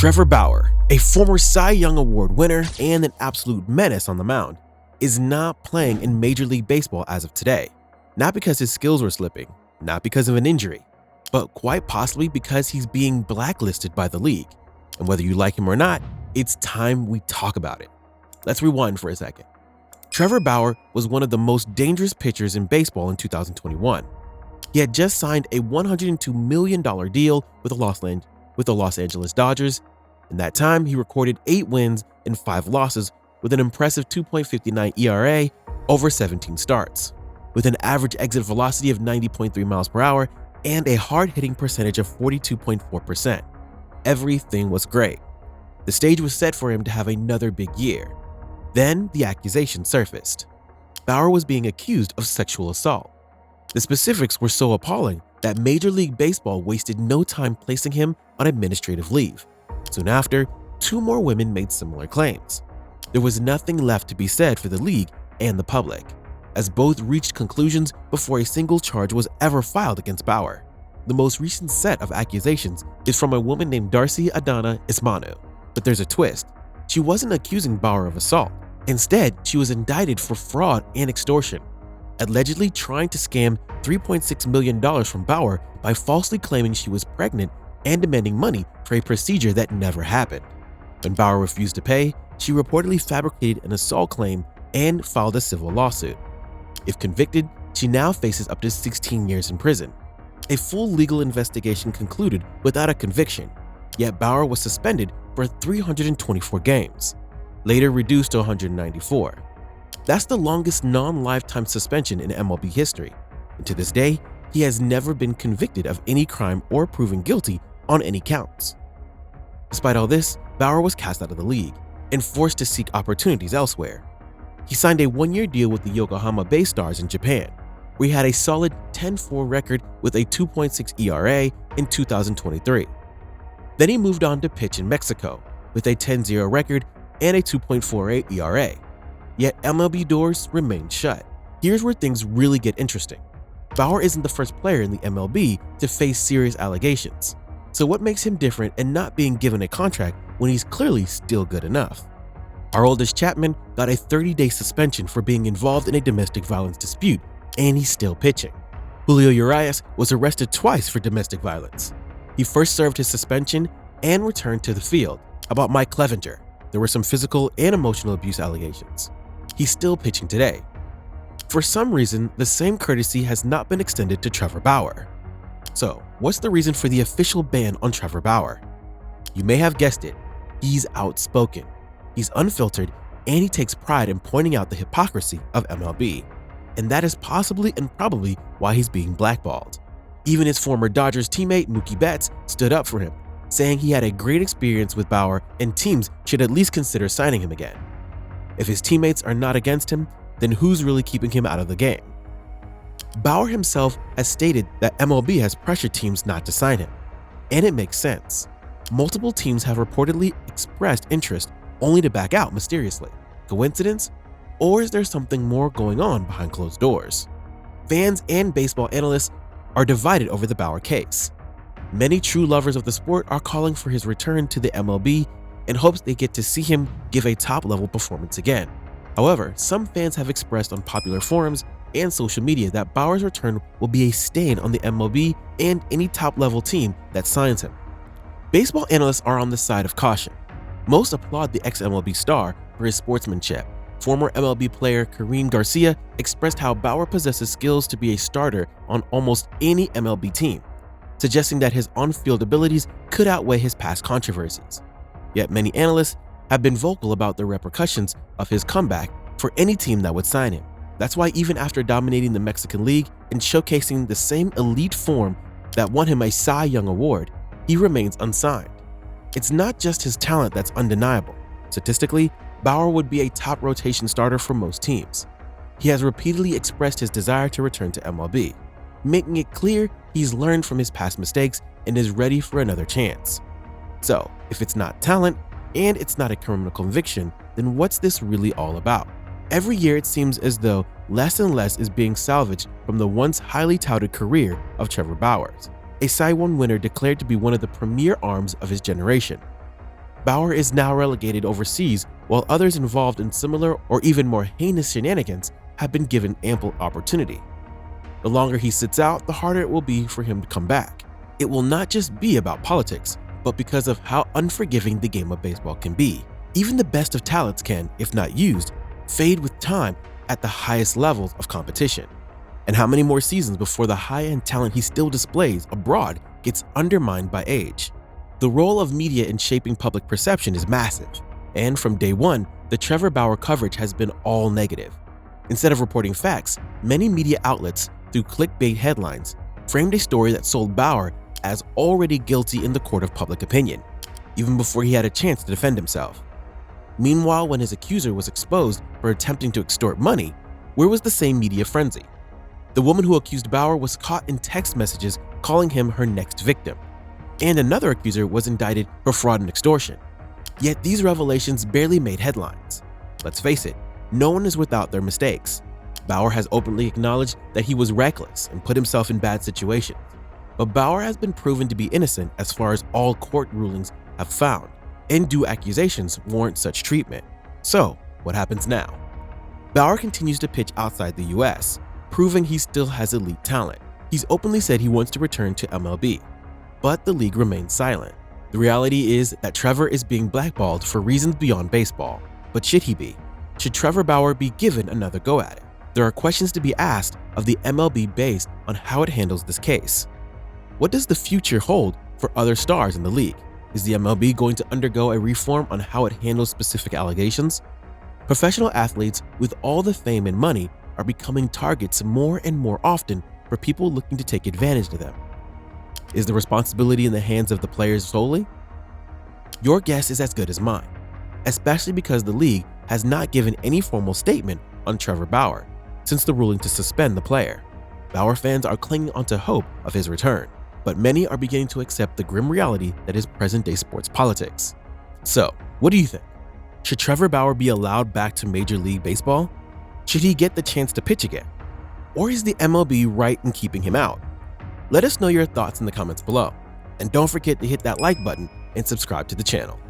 Trevor Bauer, a former Cy Young Award winner and an absolute menace on the mound, is not playing in Major League Baseball as of today. Not because his skills were slipping, not because of an injury, but quite possibly because he's being blacklisted by the league. And whether you like him or not, it's time we talk about it. Let's rewind for a second. Trevor Bauer was one of the most dangerous pitchers in baseball in 2021. He had just signed a $102 million deal with the Los Angeles Dodgers. In that time, he recorded 8 wins and 5 losses with an impressive 2.59 ERA over 17 starts, with an average exit velocity of 90.3 miles per hour and a hard-hitting percentage of 42.4%. Everything was great. The stage was set for him to have another big year. Then the accusation surfaced. Bauer was being accused of sexual assault. The specifics were so appalling that Major League Baseball wasted no time placing him on administrative leave. Soon after, 2 more women made similar claims. There was nothing left to be said for the league and the public, as both reached conclusions before a single charge was ever filed against Bauer. The most recent set of accusations is from a woman named Darcy Adana Ismanu. But there's a twist. She wasn't accusing Bauer of assault. Instead, she was indicted for fraud and extortion, allegedly trying to scam $3.6 million from Bauer by falsely claiming she was pregnant and demanding money for a procedure that never happened. When Bauer refused to pay, she reportedly fabricated an assault claim and filed a civil lawsuit. If convicted, she now faces up to 16 years in prison. A full legal investigation concluded without a conviction, yet Bauer was suspended for 324 games, later reduced to 194. That's the longest non-lifetime suspension in MLB history, and to this day, he has never been convicted of any crime or proven guilty on any counts. Despite all this, Bauer was cast out of the league and forced to seek opportunities elsewhere. He signed a 1-year deal with the Yokohama Bay Stars in Japan, where he had a solid 10-4 record with a 2.6 ERA in 2023. Then he moved on to pitch in Mexico with a 10-0 record and a 2.48 ERA. Yet MLB doors remained shut. Here's where things really get interesting. Bauer isn't the first player in the MLB to face serious allegations. So what makes him different and not being given a contract when he's clearly still good enough? Aroldis Chapman got a 30-day suspension for being involved in a domestic violence dispute, and he's still pitching. Julio Urias was arrested twice for domestic violence. He first served his suspension and returned to the field. About Mike Clevenger, there were some physical and emotional abuse allegations. He's still pitching today. For some reason, the same courtesy has not been extended to Trevor Bauer. So, what's the reason for the official ban on Trevor Bauer? You may have guessed it, he's outspoken, he's unfiltered, and he takes pride in pointing out the hypocrisy of MLB. And that is possibly and probably why he's being blackballed. Even his former Dodgers teammate Mookie Betts stood up for him, saying he had a great experience with Bauer and teams should at least consider signing him again. If his teammates are not against him, then who's really keeping him out of the game? Bauer himself has stated that MLB has pressured teams not to sign him, and it makes sense. Multiple teams have reportedly expressed interest only to back out mysteriously. Coincidence? Or is there something more going on behind closed doors? Fans and baseball analysts are divided over the Bauer case. Many true lovers of the sport are calling for his return to the MLB in hopes they get to see him give a top-level performance again. However, some fans have expressed on popular forums and social media that Bauer's return will be a stain on the MLB and any top-level team that signs him. Baseball analysts are on the side of caution. Most applaud the ex-MLB star for his sportsmanship. Former MLB player Kareem Garcia expressed how Bauer possesses skills to be a starter on almost any MLB team, suggesting that his on-field abilities could outweigh his past controversies. Yet many analysts have been vocal about the repercussions of his comeback for any team that would sign him. That's why even after dominating the Mexican League and showcasing the same elite form that won him a Cy Young Award, he remains unsigned. It's not just his talent that's undeniable. Statistically, Bauer would be a top rotation starter for most teams. He has repeatedly expressed his desire to return to MLB, making it clear he's learned from his past mistakes and is ready for another chance. So, if it's not talent and it's not a criminal conviction, then what's this really all about? Every year it seems as though less and less is being salvaged from the once highly touted career of Trevor Bauer, a Cy Young winner declared to be one of the premier arms of his generation. Bauer is now relegated overseas, while others involved in similar or even more heinous shenanigans have been given ample opportunity. The longer he sits out, the harder it will be for him to come back. It will not just be about politics, but because of how unforgiving the game of baseball can be. Even the best of talents can, if not used, fade with time at the highest levels of competition. And how many more seasons before the high-end talent he still displays abroad gets undermined by age? The role of media in shaping public perception is massive, and from day one, the Trevor Bauer coverage has been all negative. Instead of reporting facts, many media outlets, through clickbait headlines, framed a story that sold Bauer as already guilty in the court of public opinion, even before he had a chance to defend himself. Meanwhile, when his accuser was exposed for attempting to extort money, where was the same media frenzy? The woman who accused Bauer was caught in text messages calling him her next victim, and another accuser was indicted for fraud and extortion. Yet these revelations barely made headlines. Let's face it, no one is without their mistakes. Bauer has openly acknowledged that he was reckless and put himself in bad situations. But Bauer has been proven to be innocent as far as all court rulings have found, and do accusations warrant such treatment? So, what happens now? Bauer continues to pitch outside the US, proving he still has elite talent. He's openly said he wants to return to MLB, but the league remains silent. The reality is that Trevor is being blackballed for reasons beyond baseball. But should he be? Should Trevor Bauer be given another go at it? There are questions to be asked of the MLB based on how it handles this case. What does the future hold for other stars in the league? Is the MLB going to undergo a reform on how it handles specific allegations? Professional athletes with all the fame and money are becoming targets more and more often for people looking to take advantage of them. Is the responsibility in the hands of the players solely? Your guess is as good as mine, especially because the league has not given any formal statement on Trevor Bauer since the ruling to suspend the player. Bauer fans are clinging onto hope of his return, but many are beginning to accept the grim reality that is present-day sports politics. So, what do you think? Should Trevor Bauer be allowed back to Major League Baseball? Should he get the chance to pitch again? Or is the MLB right in keeping him out? Let us know your thoughts in the comments below. And don't forget to hit that like button and subscribe to the channel.